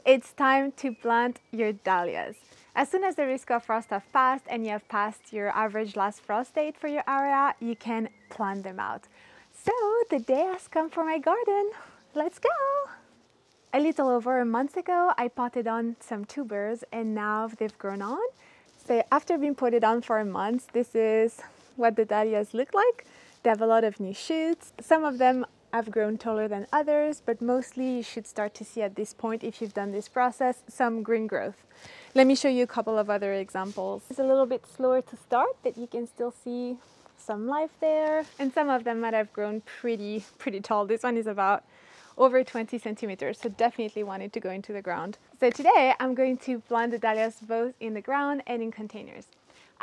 It's time to plant your dahlias. As soon as the risk of frost have passed and you have passed your average last frost date for your area, you can plant them out. So the day has come for my garden. Let's go! A little over a month ago, I potted on some tubers and now they've grown on. So after being potted on for a month, this is what the dahlias look like. They have a lot of new shoots. Some of them have grown taller than others, but mostly you should start to see at this point, if you've done this process, some green growth. Let me show you a couple of other examples. It's a little bit slower to start, but you can still see some life there. And some of them might have grown pretty tall. This one is about over 20 centimeters, so definitely wanted to go into the ground. So today I'm going to plant the dahlias both in the ground and in containers.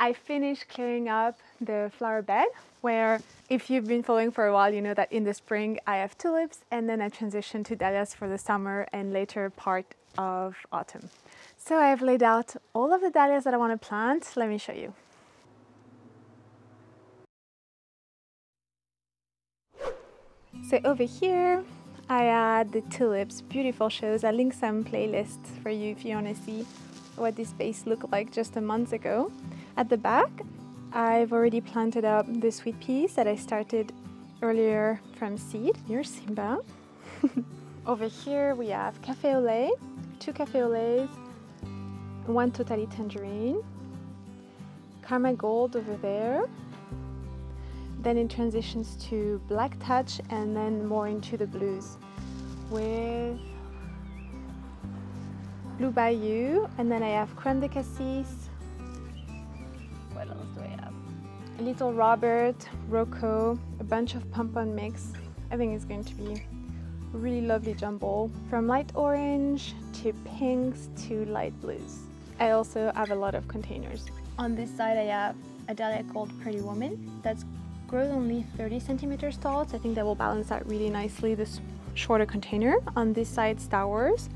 I finished clearing up the flower bed, where if you've been following for a while, you know that in the spring I have tulips, and then I transitioned to dahlias for the summer and later part of autumn. So I've laid out all of the dahlias that I want to plant. Let me show you. So over here, I add the tulips, beautiful shows. I link some playlists for you if you want to see what this space looked like just a month ago. At the back, I've already planted up the sweet peas that I started earlier from seed. Here's Simba. Over here we have cafe au lait, 2 cafe au laits, 1 totally tangerine, karma gold over there. Then it transitions to black touch and then more into the blues with blue bayou, and then I have creme de cassis. What else do I have? A little Robert, Rocco, a bunch of pompon mix. I think it's going to be a really lovely jumble from light orange to pinks to light blues. I also have a lot of containers. On this side I have a dahlia called Pretty Woman that's grown only 30 centimeters tall, so I think that will balance out really nicely this shorter container. On this side, Star Wars.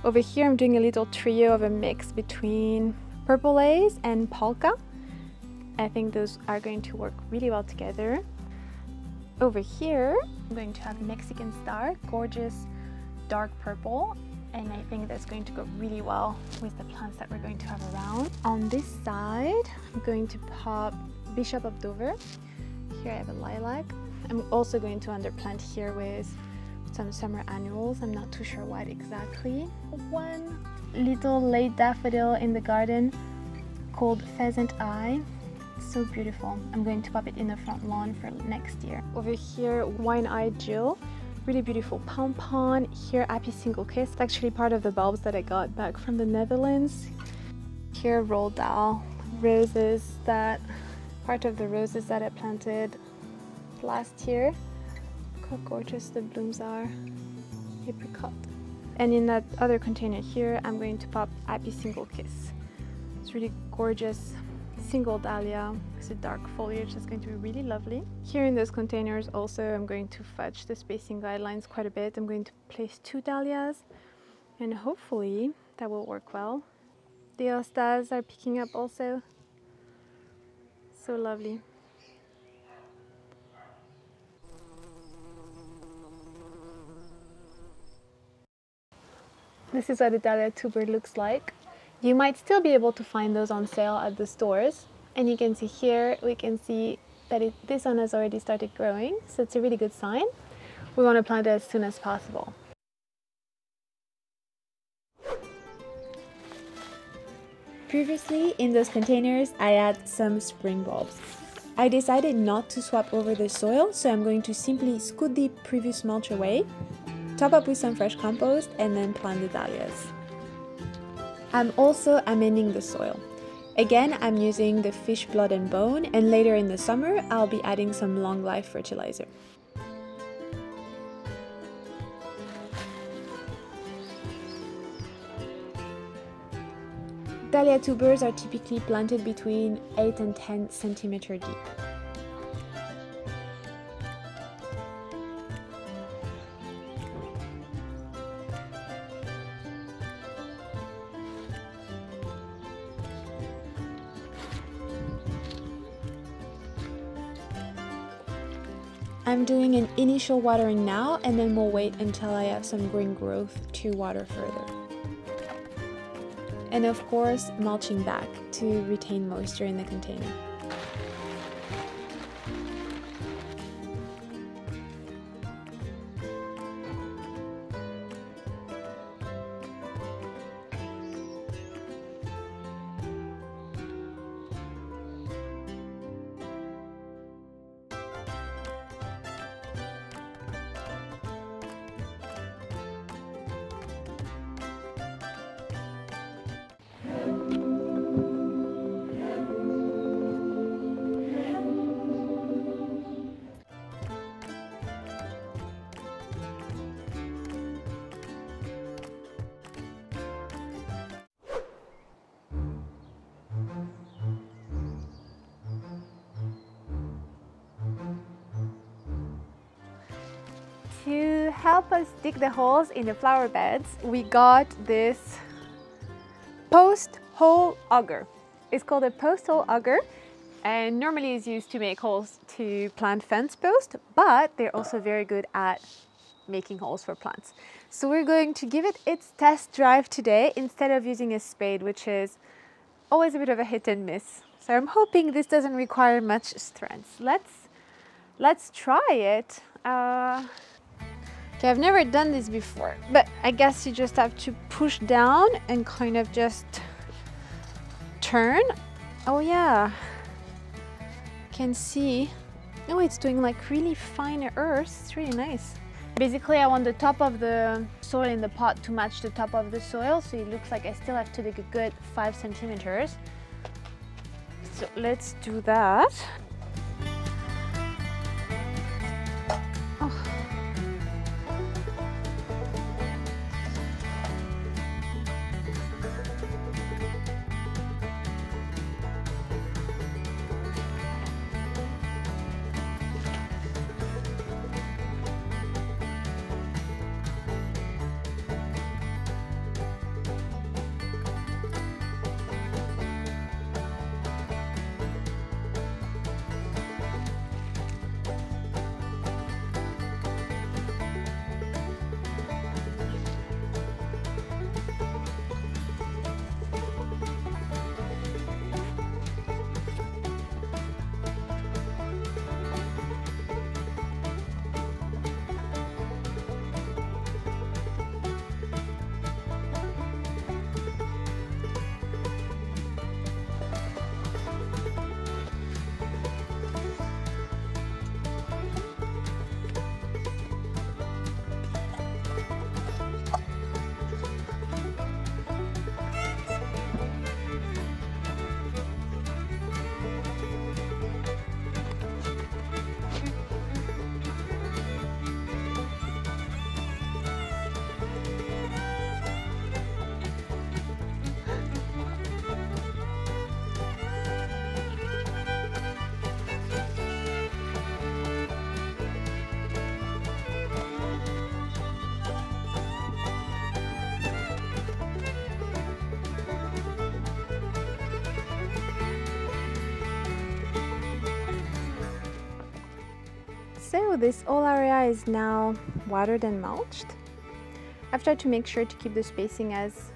Over here I'm doing a little trio of a mix between purple lace and polka. I think those are going to work really well together. Over here I'm going to have Mexican Star, gorgeous dark purple, and I think that's going to go really well with the plants that we're going to have around. On this side I'm going to pop Bishop of Dover. Here I have a lilac. I'm also going to underplant here with some summer annuals. I'm not too sure what exactly. One little late daffodil in the garden called Pheasant Eye. It's so beautiful. I'm going to pop it in the front lawn for next year. Over here, Wine-Eyed Jill. Really beautiful pompon. Here, Happy Single Kiss. It's actually part of the bulbs that I got back from the Netherlands. Here, Roald Dahl. Roses that part of the roses that I planted last year. Look how gorgeous the blooms are. Apricot. And in that other container here, I'm going to pop Happy Single Kiss. It's really gorgeous single dahlia. It's a dark foliage that's going to be really lovely. Here in those containers also, I'm going to fudge the spacing guidelines quite a bit. I'm going to place 2 dahlias and hopefully that will work well. The hostas are picking up also. So lovely. This is what a dahlia tuber looks like. You might still be able to find those on sale at the stores. And you can see here, we can see that this one has already started growing. So it's a really good sign. We want to plant it as soon as possible. Previously, in those containers, I had some spring bulbs. I decided not to swap over the soil, so I'm going to simply scoot the previous mulch away, top up with some fresh compost, and then plant the dahlias. I'm also amending the soil. Again, I'm using the fish blood and bone, and later in the summer, I'll be adding some long life fertilizer. Dahlia tubers are typically planted between 8 and 10 centimeter deep. I'm doing an initial watering now, and then we'll wait until I have some green growth to water further. And of course, mulching back to retain moisture in the container. To help us dig the holes in the flower beds, we got this post hole auger. It's called a post hole auger, and normally is used to make holes to plant fence posts, but they're also very good at making holes for plants. So we're going to give it its test drive today instead of using a spade, which is always a bit of a hit and miss. So I'm hoping this doesn't require much strength. Let's try it. Okay, I've never done this before, but I guess you just have to push down and kind of just turn. Oh yeah, can see. Oh, it's doing like really fine earth. It's really nice. Basically, I want the top of the soil in the pot to match the top of the soil, so it looks like I still have to dig a good 5 centimeters. So let's do that. Oh. So this whole area is now watered and mulched. I've tried to make sure to keep the spacing as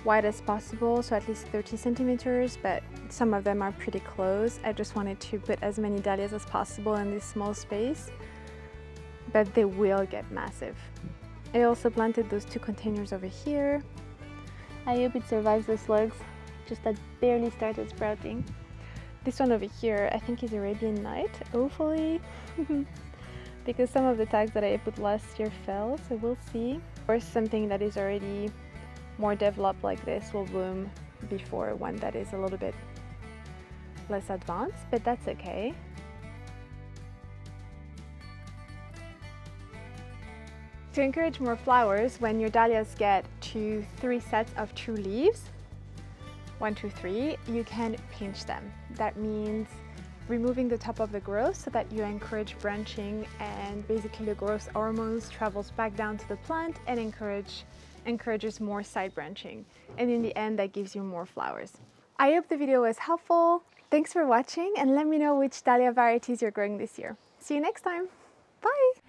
wide as possible, so at least 30 centimeters, but some of them are pretty close. I just wanted to put as many dahlias as possible in this small space, but they will get massive. I also planted those 2 containers over here. I hope it survives the slugs, just that barely started sprouting. This one over here, I think is Arabian Night, hopefully, because some of the tags that I put last year fell, so we'll see. Or something that is already more developed like this will bloom before one that is a little bit less advanced, but that's okay. To encourage more flowers, when your dahlias get to 3 sets of true leaves, 1, 2, 3, you can pinch them. That means removing the top of the growth so that you encourage branching, and basically the growth hormones travels back down to the plant and encourages more side branching. And in the end, that gives you more flowers. I hope the video was helpful. Thanks for watching, and let me know which dahlia varieties you're growing this year. See you next time. Bye!